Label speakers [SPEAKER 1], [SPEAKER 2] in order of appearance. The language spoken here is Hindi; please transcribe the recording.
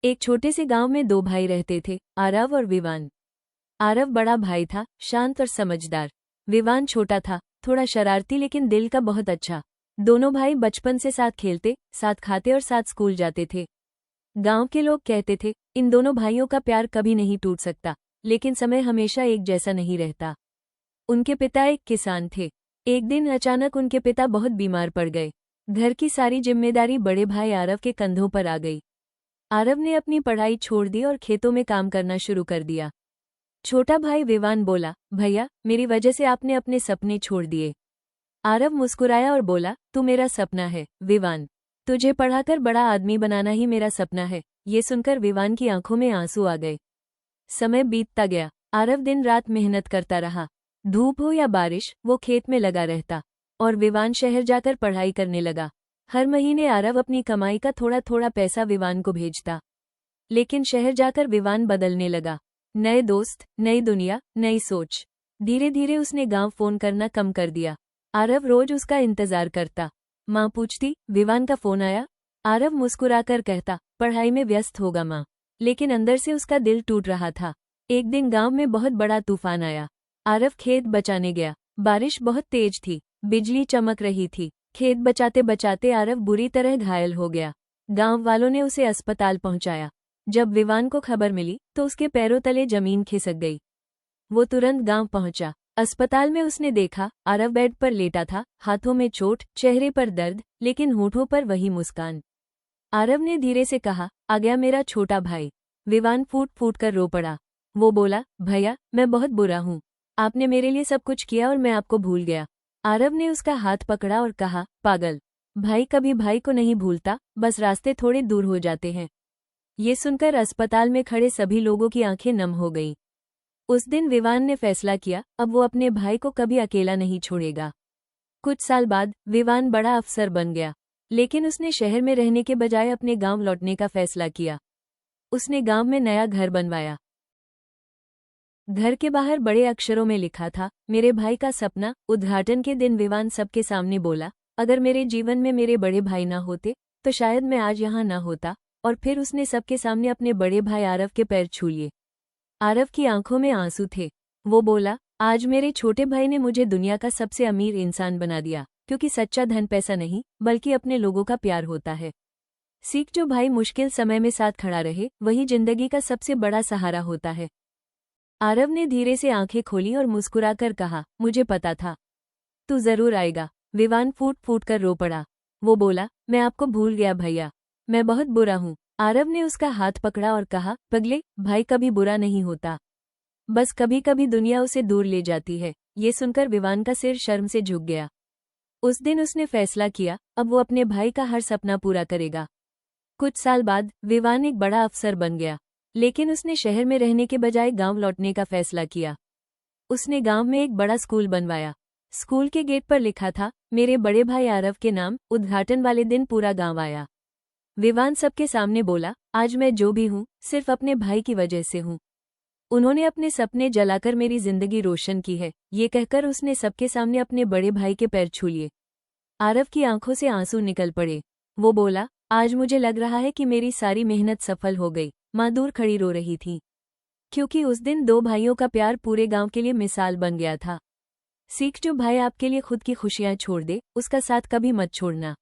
[SPEAKER 1] एक छोटे से गांव में दो भाई रहते थे, आरव और विवान। आरव बड़ा भाई था, शांत और समझदार। विवान छोटा था, थोड़ा शरारती लेकिन दिल का बहुत अच्छा। दोनों भाई बचपन से साथ खेलते, साथ खाते और साथ स्कूल जाते थे। गांव के लोग कहते थे, इन दोनों भाइयों का प्यार कभी नहीं टूट सकता, लेकिन समय हमेशा एक जैसा नहीं रहता। उनके पिता एक किसान थे। एक दिन अचानक उनके पिता बहुत बीमार पड़ गए। घर की सारी जिम्मेदारी बड़े भाई आरव के कंधों पर आ गई। आरव ने अपनी पढ़ाई छोड़ दी और खेतों में काम करना शुरू कर दिया। छोटा भाई विवान बोला, भैया, मेरी वजह से आपने अपने सपने छोड़ दिए। आरव मुस्कुराया और बोला, तू मेरा सपना है, विवान। तुझे पढ़ाकर बड़ा आदमी बनाना ही मेरा सपना है। ये सुनकर विवान की आंखों में आंसू आ गए। समय बीतता गया। आरव दिन रात मेहनत करता रहा। धूप हो या बारिश, वो खेत में लगा रहता। और विवान शहर जाकर पढ़ाई करने लगा। हर महीने आरव अपनी कमाई का थोड़ा थोड़ा पैसा विवान को भेजता। लेकिन शहर जाकर विवान बदलने लगा। नए दोस्त, नई दुनिया, नई सोच। धीरे धीरे उसने गांव फोन करना कम कर दिया। आरव रोज उसका इंतजार करता। माँ पूछती, विवान का फोन आया? आरव मुस्कुराकर कहता, पढ़ाई में व्यस्त होगा माँ। लेकिन अंदर से उसका दिल टूट रहा था। एक दिन गांव में बहुत बड़ा तूफान आया। आरव खेत बचाने गया। बारिश बहुत तेज थी, बिजली चमक रही थी। खेत बचाते बचाते आरव बुरी तरह घायल हो गया। गांव वालों ने उसे अस्पताल पहुंचाया। जब विवान को खबर मिली तो उसके पैरों तले जमीन खिसक गई। वो तुरंत गांव पहुंचा। अस्पताल में उसने देखा, आरव बेड पर लेटा था, हाथों में चोट, चेहरे पर दर्द, लेकिन होठों पर वही मुस्कान। आरव ने धीरे से कहा, आ गया मेरा छोटा भाई। विवान फूट फूट कर रो पड़ा। वो बोला, भैया, मैं बहुत बुरा हूँ। आपने मेरे लिए सब कुछ किया और मैं आपको भूल गया। आरव ने उसका हाथ पकड़ा और कहा, पागल, भाई कभी भाई को नहीं भूलता, बस रास्ते थोड़े दूर हो जाते हैं। ये सुनकर अस्पताल में खड़े सभी लोगों की आंखें नम हो गईं। उस दिन विवान ने फैसला किया, अब वो अपने भाई को कभी अकेला नहीं छोड़ेगा। कुछ साल बाद विवान बड़ा अफसर बन गया। लेकिन उसने शहर में रहने के बजाय अपने गांव लौटने का फैसला किया। उसने गांव में नया घर बनवाया। घर के बाहर बड़े अक्षरों में लिखा था, मेरे भाई का सपना। उद्घाटन के दिन विवान सबके सामने बोला, अगर मेरे जीवन में मेरे बड़े भाई ना होते तो शायद मैं आज यहाँ ना होता। और फिर उसने सबके सामने अपने बड़े भाई आरव के पैर छू लिए। आरव की आंखों में आंसू थे। वो बोला, आज मेरे छोटे भाई ने मुझे दुनिया का सबसे अमीर इंसान बना दिया, क्योंकि सच्चा धन पैसा नहीं, बल्कि अपने लोगों का प्यार होता है। सीख, जो भाई मुश्किल समय में साथ खड़ा रहे, वही जिंदगी का सबसे बड़ा सहारा होता है। आरव ने धीरे से आंखें खोली और मुस्कुराकर कहा, मुझे पता था तू जरूर आएगा। विवान फूट फूट कर रो पड़ा। वो बोला, मैं आपको भूल गया भैया, मैं बहुत बुरा हूँ। आरव ने उसका हाथ पकड़ा और कहा, पगले, भाई कभी बुरा नहीं होता, बस कभी कभी दुनिया उसे दूर ले जाती है। ये सुनकर विवान का सिर शर्म से झुक गया। उस दिन उसने फैसला किया, अब वो अपने भाई का हर सपना पूरा करेगा। कुछ साल बाद विवान एक बड़ा अफसर बन गया। लेकिन उसने शहर में रहने के बजाय गांव लौटने का फैसला किया। उसने गांव में एक बड़ा स्कूल बनवाया। स्कूल के गेट पर लिखा था, मेरे बड़े भाई आरव के नाम। उद्घाटन वाले दिन पूरा गांव आया। विवान सबके सामने बोला, आज मैं जो भी हूँ सिर्फ अपने भाई की वजह से हूँ। उन्होंने अपने सपने जलाकर मेरी जिंदगी रोशन की है। ये कहकर उसने सबके सामने अपने बड़े भाई के पैर छू लिए। आरव की आंखों से आंसू निकल पड़े। वो बोला, आज मुझे लग रहा है कि मेरी सारी मेहनत सफल हो गई। माँ दूर खड़ी रो रही थी, क्योंकि उस दिन दो भाइयों का प्यार पूरे गांव के लिए मिसाल बन गया था। सीख, जो भाई आपके लिए खुद की खुशियां छोड़ दे, उसका साथ कभी मत छोड़ना।